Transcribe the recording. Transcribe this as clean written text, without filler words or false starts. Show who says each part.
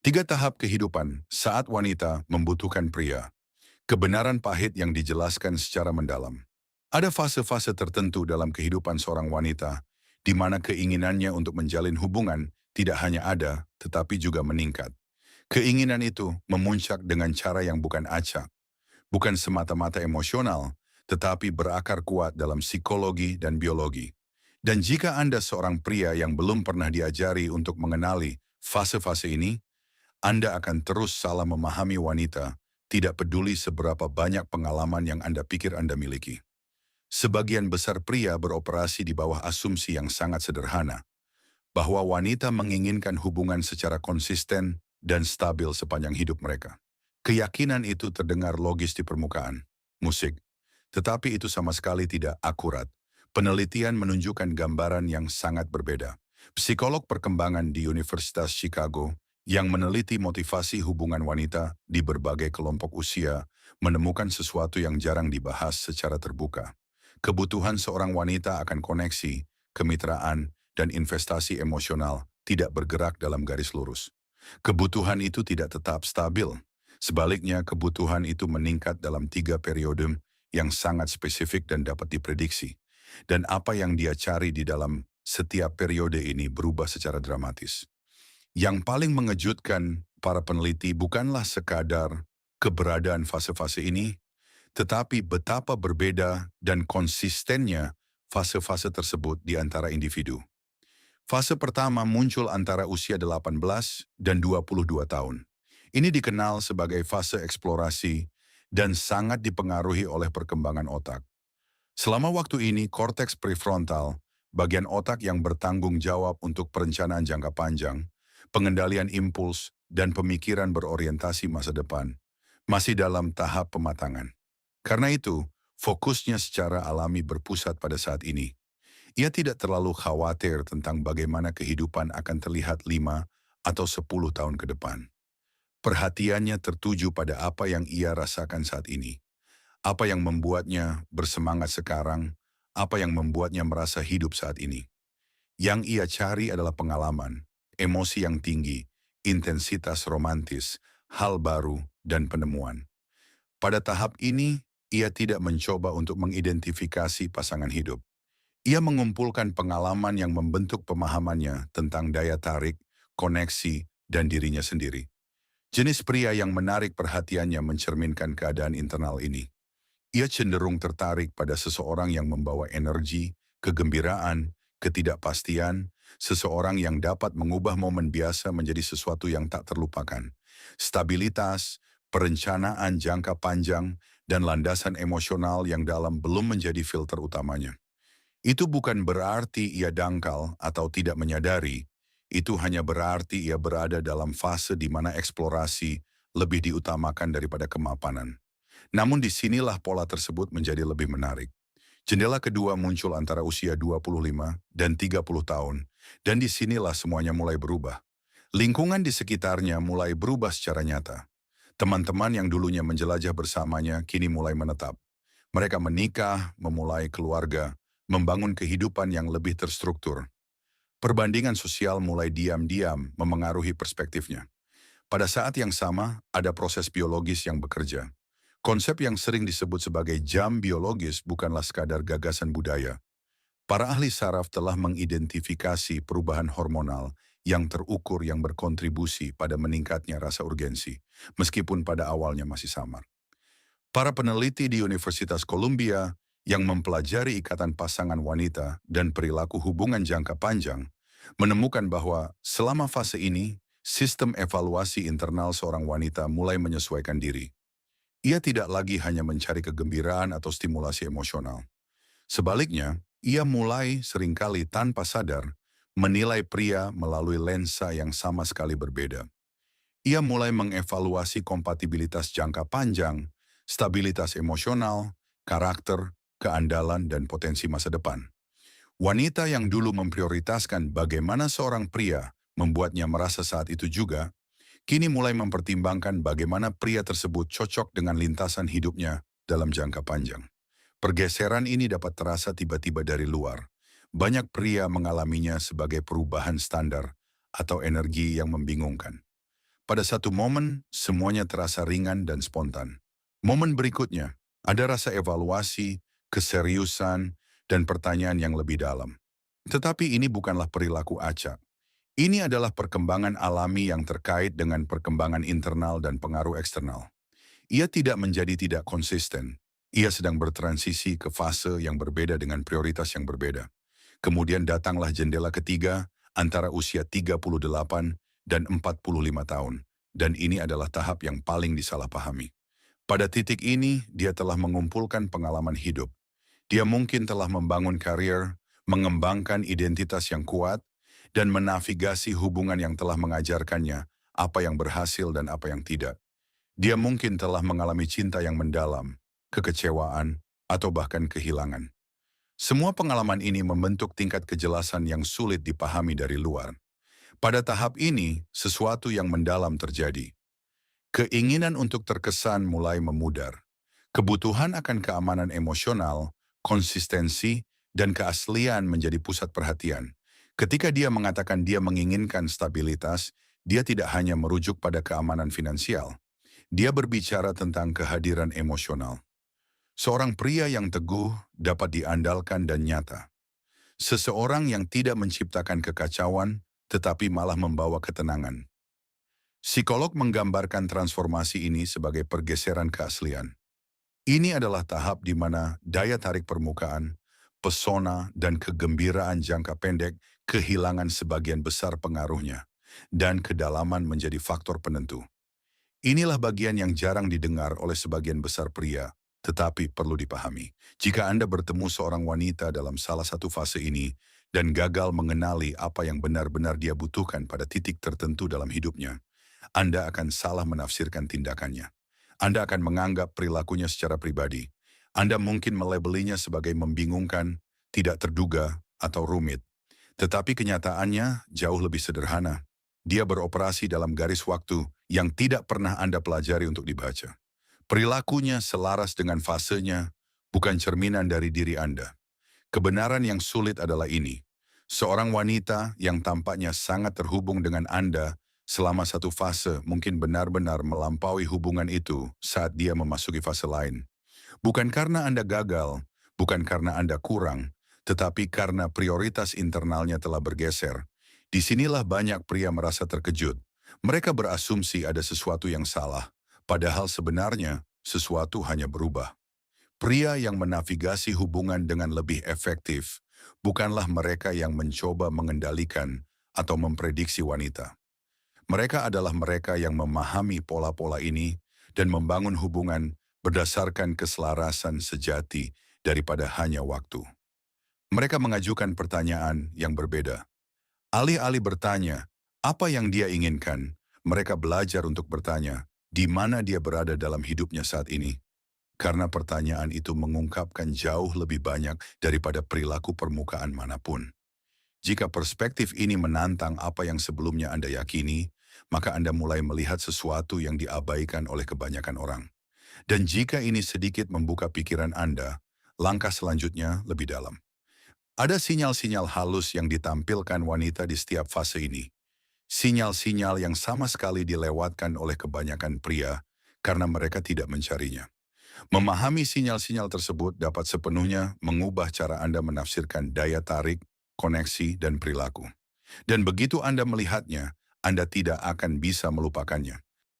Speaker 1: Tiga tahap kehidupan saat wanita membutuhkan pria. Kebenaran pahit yang dijelaskan secara mendalam. Ada fase-fase tertentu dalam kehidupan seorang wanita, di mana keinginannya untuk menjalin hubungan tidak hanya ada, tetapi juga meningkat. Keinginan itu memuncak dengan cara yang bukan acak, bukan semata-mata emosional, tetapi berakar kuat dalam psikologi dan biologi. Dan jika Anda seorang pria yang belum pernah diajari untuk mengenali fase-fase ini, Anda akan terus salah memahami wanita, tidak peduli seberapa banyak pengalaman yang Anda pikir Anda miliki. Sebagian besar pria beroperasi di bawah asumsi yang sangat sederhana, bahwa wanita menginginkan hubungan secara konsisten dan stabil sepanjang hidup mereka. Keyakinan itu terdengar logis di permukaan, musik, tetapi itu sama sekali tidak akurat. Penelitian menunjukkan gambaran yang sangat berbeda. Psikolog perkembangan di Universitas Chicago yang meneliti motivasi hubungan wanita di berbagai kelompok usia menemukan sesuatu yang jarang dibahas secara terbuka. Kebutuhan seorang wanita akan koneksi, kemitraan, dan investasi emosional tidak bergerak dalam garis lurus. Kebutuhan itu tidak tetap stabil. Sebaliknya, kebutuhan itu meningkat dalam tiga periode yang sangat spesifik dan dapat diprediksi. Dan apa yang dia cari di dalam setiap periode ini berubah secara dramatis. Yang paling mengejutkan para peneliti bukanlah sekadar keberadaan fase-fase ini, tetapi betapa berbeda dan konsistennya fase-fase tersebut di antara individu. Fase pertama muncul antara usia 18 dan 22 tahun. Ini dikenal sebagai fase eksplorasi dan sangat dipengaruhi oleh perkembangan otak. Selama waktu ini, korteks prefrontal, bagian otak yang bertanggung jawab untuk perencanaan jangka panjang, pengendalian impuls, dan pemikiran berorientasi masa depan, masih dalam tahap pematangan. Karena itu, fokusnya secara alami berpusat pada saat ini. Ia tidak terlalu khawatir tentang bagaimana kehidupan akan terlihat 5 atau 10 tahun ke depan. Perhatiannya tertuju pada apa yang ia rasakan saat ini. Apa yang membuatnya bersemangat sekarang, apa yang membuatnya merasa hidup saat ini. Yang ia cari adalah pengalaman, emosi yang tinggi, intensitas romantis, hal baru, dan penemuan. Pada tahap ini, ia tidak mencoba untuk mengidentifikasi pasangan hidup. Ia mengumpulkan pengalaman yang membentuk pemahamannya tentang daya tarik, koneksi, dan dirinya sendiri. Jenis pria yang menarik perhatiannya mencerminkan keadaan internal ini. Ia cenderung tertarik pada seseorang yang membawa energi, kegembiraan, ketidakpastian, seseorang yang dapat mengubah momen biasa menjadi sesuatu yang tak terlupakan. Stabilitas, perencanaan jangka panjang, dan landasan emosional yang dalam belum menjadi filter utamanya. Itu bukan berarti ia dangkal atau tidak menyadari, itu hanya berarti ia berada dalam fase di mana eksplorasi lebih diutamakan daripada kemapanan. Namun disinilah pola tersebut menjadi lebih menarik. Jendela kedua muncul antara usia 25 dan 30 tahun, dan disinilah semuanya mulai berubah. Lingkungan di sekitarnya mulai berubah secara nyata. Teman-teman yang dulunya menjelajah bersamanya kini mulai menetap. Mereka menikah, memulai keluarga, membangun kehidupan yang lebih terstruktur. Perbandingan sosial mulai diam-diam memengaruhi perspektifnya. Pada saat yang sama, ada proses biologis yang bekerja. Konsep yang sering disebut sebagai jam biologis bukanlah sekadar gagasan budaya. Para ahli saraf telah mengidentifikasi perubahan hormonal yang terukur yang berkontribusi pada meningkatnya rasa urgensi, meskipun pada awalnya masih samar. Para peneliti di Universitas Columbia yang mempelajari ikatan pasangan wanita dan perilaku hubungan jangka panjang menemukan bahwa selama fase ini, sistem evaluasi internal seorang wanita mulai menyesuaikan diri. Ia tidak lagi hanya mencari kegembiraan atau stimulasi emosional. Sebaliknya, ia mulai seringkali tanpa sadar menilai pria melalui lensa yang sama sekali berbeda. Ia mulai mengevaluasi kompatibilitas jangka panjang, stabilitas emosional, karakter, keandalan, dan potensi masa depan. Wanita yang dulu memprioritaskan bagaimana seorang pria membuatnya merasa saat itu juga, kini mulai mempertimbangkan bagaimana pria tersebut cocok dengan lintasan hidupnya dalam jangka panjang. Pergeseran ini dapat terasa tiba-tiba dari luar. Banyak pria mengalaminya sebagai perubahan standar atau energi yang membingungkan. Pada satu momen, semuanya terasa ringan dan spontan. Momen berikutnya, ada rasa evaluasi, keseriusan, dan pertanyaan yang lebih dalam. Tetapi ini bukanlah perilaku acak. Ini adalah perkembangan alami yang terkait dengan perkembangan internal dan pengaruh eksternal. Ia tidak menjadi tidak konsisten. Ia sedang bertransisi ke fase yang berbeda dengan prioritas yang berbeda. Kemudian datanglah jendela ketiga antara usia 38 dan 45 tahun. Dan ini adalah tahap yang paling disalahpahami. Pada titik ini, dia telah mengumpulkan pengalaman hidup. Dia mungkin telah membangun karier, mengembangkan identitas yang kuat, dan menavigasi hubungan yang telah mengajarkannya apa yang berhasil dan apa yang tidak. Dia mungkin telah mengalami cinta yang mendalam, kekecewaan, atau bahkan kehilangan. Semua pengalaman ini membentuk tingkat kejelasan yang sulit dipahami dari luar. Pada tahap ini, sesuatu yang mendalam terjadi. Keinginan untuk terkesan mulai memudar. Kebutuhan akan keamanan emosional, konsistensi, dan keaslian menjadi pusat perhatian. Ketika dia mengatakan dia menginginkan stabilitas, dia tidak hanya merujuk pada keamanan finansial. Dia berbicara tentang kehadiran emosional. Seorang pria yang teguh dapat diandalkan dan nyata. Seseorang yang tidak menciptakan kekacauan, tetapi malah membawa ketenangan. Psikolog menggambarkan transformasi ini sebagai pergeseran keaslian. Ini adalah tahap di mana daya tarik permukaan, pesona, dan kegembiraan jangka pendek kehilangan sebagian besar pengaruhnya, dan kedalaman menjadi faktor penentu. Inilah bagian yang jarang didengar oleh sebagian besar pria, tetapi perlu dipahami. Jika Anda bertemu seorang wanita dalam salah satu fase ini dan gagal mengenali apa yang benar-benar dia butuhkan pada titik tertentu dalam hidupnya, Anda akan salah menafsirkan tindakannya. Anda akan menganggap perilakunya secara pribadi. Anda mungkin melabelinya sebagai membingungkan, tidak terduga, atau rumit. Tetapi kenyataannya jauh lebih sederhana. Dia beroperasi dalam garis waktu yang tidak pernah Anda pelajari untuk dibaca. Perilakunya selaras dengan fasenya, bukan cerminan dari diri Anda. Kebenaran yang sulit adalah ini. Seorang wanita yang tampaknya sangat terhubung dengan Anda selama satu fase mungkin benar-benar melampaui hubungan itu saat dia memasuki fase lain. Bukan karena Anda gagal, bukan karena Anda kurang, tetapi karena prioritas internalnya telah bergeser. Disinilah banyak pria merasa terkejut. Mereka berasumsi ada sesuatu yang salah, padahal sebenarnya sesuatu hanya berubah. Pria yang menavigasi hubungan dengan lebih efektif bukanlah mereka yang mencoba mengendalikan atau memprediksi wanita. Mereka adalah mereka yang memahami pola-pola ini dan membangun hubungan berdasarkan keselarasan sejati daripada hanya waktu. Mereka mengajukan pertanyaan yang berbeda. Alih-alih bertanya, apa yang dia inginkan, mereka belajar untuk bertanya, di mana dia berada dalam hidupnya saat ini. Karena pertanyaan itu mengungkapkan jauh lebih banyak daripada perilaku permukaan manapun. Jika perspektif ini menantang apa yang sebelumnya Anda yakini, maka Anda mulai melihat sesuatu yang diabaikan oleh kebanyakan orang. Dan jika ini sedikit membuka pikiran Anda, langkah selanjutnya lebih dalam. Ada sinyal-sinyal halus yang ditampilkan wanita di setiap fase ini. Sinyal-sinyal yang sama sekali dilewatkan oleh kebanyakan pria karena mereka tidak mencarinya. Memahami sinyal-sinyal tersebut dapat sepenuhnya mengubah cara Anda menafsirkan daya tarik, koneksi, dan perilaku. Dan begitu Anda melihatnya, Anda tidak akan bisa melupakannya.